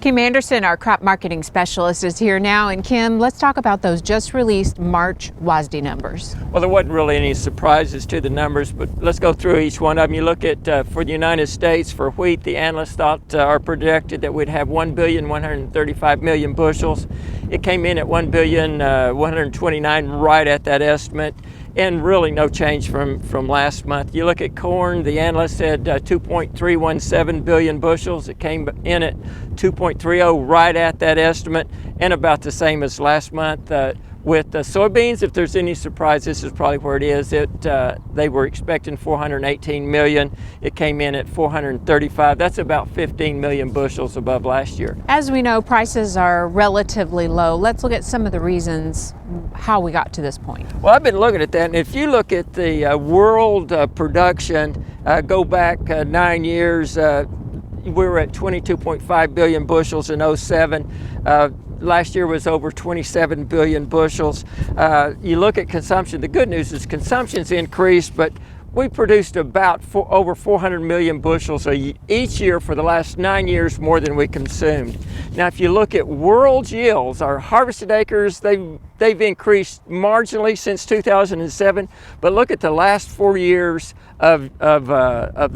Kim Anderson, our crop marketing specialist, is here now. And Kim, let's talk about those just released March WASDE numbers. Well, there wasn't really any surprises to the numbers, but let's go through each one of them. You look at, for the United States, for wheat, the analysts thought or projected that we'd have 1,135,000,000 bushels. It came in at 1,129,000,000, right at that estimate, and really no change from last month. You look at corn, the analyst said 2.317 billion bushels. It came in at 2.30, right at that estimate, and about the same as last month. With soybeans, if there's any surprise, this is probably where it is. They were expecting 418 million. It came in at 435. That's about 15 million bushels above last year. As we know, prices are relatively low. Let's look at some of the reasons how we got to this point. Well, I've been looking at that, and if you look at the world production, go back 9 years, we were at 22.5 billion bushels in 07. Last year was over 27 billion bushels. You look at consumption, the good news is consumption's increased, but we produced about over 400 million bushels each year for the last 9 years, more than we consumed. Now, if you look at world yields, our harvested acres, they've increased marginally since 2007, but look at the last 4 years of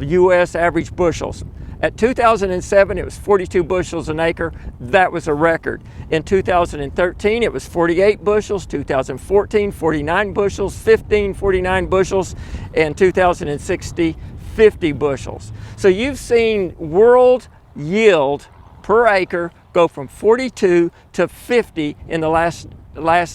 U.S. average bushels. At 2007, it was 42 bushels an acre. That was a record. In 2013, it was 48 bushels. 2014, 49 bushels. 15, 49 bushels. And 2016, 50 bushels. So you've seen world yield per acre go from 42 to 50 in the last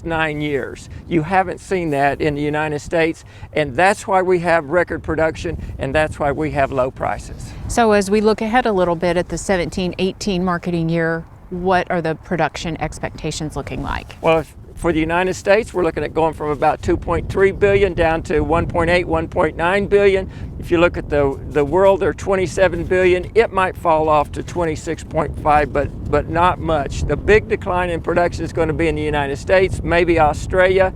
9 years. You haven't seen that in the United States, and that's why we have record production, and that's why we have low prices. So as we look ahead a little bit at the 17-18 marketing year, what are the production expectations looking like? Well, for the United States, we're looking at going from about 2.3 billion down to 1.8, 1.9 billion. If you look at the world, they're 27 billion. It might fall off to 26.5, but not much. The big decline in production is going to be in the United States, maybe Australia,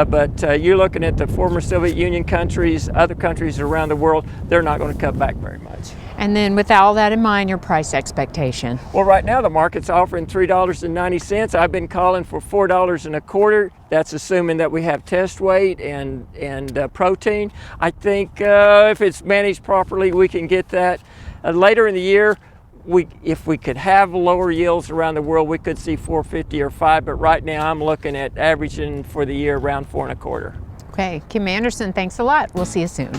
but you're looking at the former Soviet Union countries, other countries around the world, they're not going to cut back very much. And then with all that in mind, your price expectation? Well, right now the market's offering $3.90. I've been calling for $4.25. That's assuming that we have test weight and protein. I think if it's managed properly, we can get that. Later in the year, if we could have lower yields around the world, we could see 4.50 or 5. But right now, I'm looking at averaging for the year around 4.25. Okay, Kim Anderson, thanks a lot. We'll see you soon.